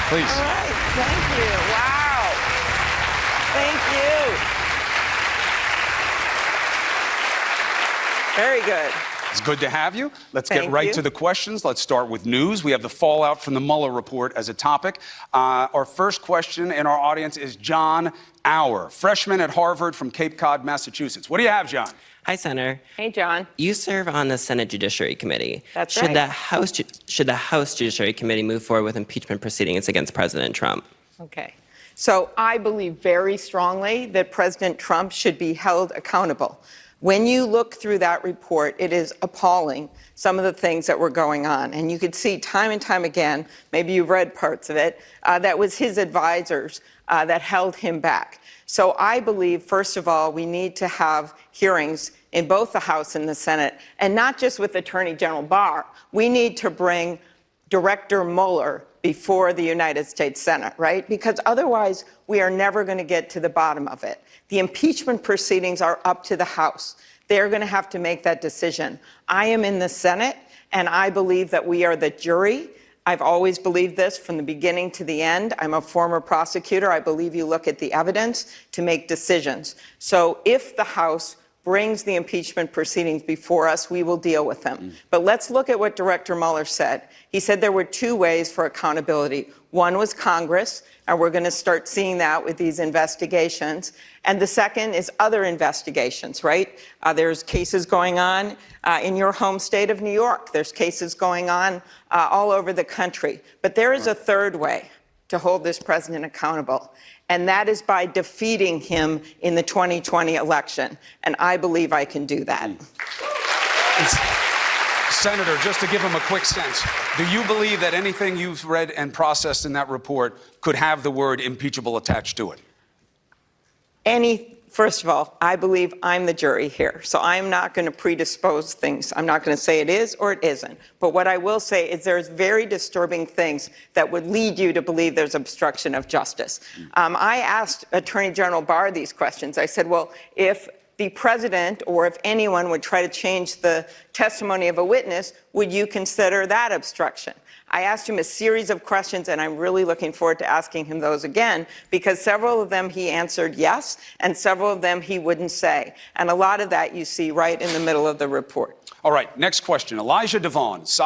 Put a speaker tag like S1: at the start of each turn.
S1: Please.
S2: All right, thank you. Wow. Thank you. Very good.
S1: It's good to have you. Let's get
S2: Thank
S1: right
S2: you.
S1: to the questions. Let's start with news. We have the fallout from the Mueller report as a topic. Our first question in our audience is John Auer, freshman at Harvard from Cape Cod, Massachusetts. What do you have, John?
S3: Hi, Senator.
S2: Hey, John.
S3: You serve on the Senate Judiciary Committee.
S2: That's
S3: right.
S2: right.
S3: Should the House Judiciary Committee move forward with impeachment proceedings against President Trump?
S2: Okay. So I believe very strongly that President Trump should be held accountable. When you look through that report, it is appalling, some of the things that were going on. And you could see time and time again, maybe you've read parts of it, that was his advisors that held him back. So I believe, first of all, we need to have hearings in both the House and the Senate, and not just with Attorney General Barr. We need to bring Director Mueller before the United States Senate, right? Because otherwise, we are never going to get to the bottom of it. The impeachment proceedings are up to the House. They're going to have to make that decision. I am in the Senate, and I believe that we are the jury. I've always believed this from the beginning to the end. I'm a former prosecutor. I believe you look at the evidence to make decisions. So if the House brings the impeachment proceedings before us, we will deal with them. But let's look at what Director Mueller said. He said there were two ways for accountability. One was Congress, and we're going to start seeing that with these investigations. And the second is other investigations, right? There's cases going on in your home state of New York. There's cases going on all over the country. But there is a third way to hold this president accountable, and that is by defeating him in the 2020 election. And I believe I can do that.
S1: Senator, just to give him a quick sense, do you believe that anything you've read and processed in that report could have the word impeachable attached to it?
S2: First of all, I believe I'm the jury here, so I'm not going to predispose things. I'm not going to say it is or it isn't. But what I will say is there's very disturbing things that would lead you to believe there's obstruction of justice. I asked Attorney General Barr these questions. I said, well, if the president or if anyone would try to change the testimony of a witness, would you consider that obstruction? I asked him a series of questions, and I'm really looking forward to asking him those again, because several of them he answered yes, and several of them he wouldn't say. And a lot of that you see right in the middle of the report.
S1: All right, next question. Elijah Devon.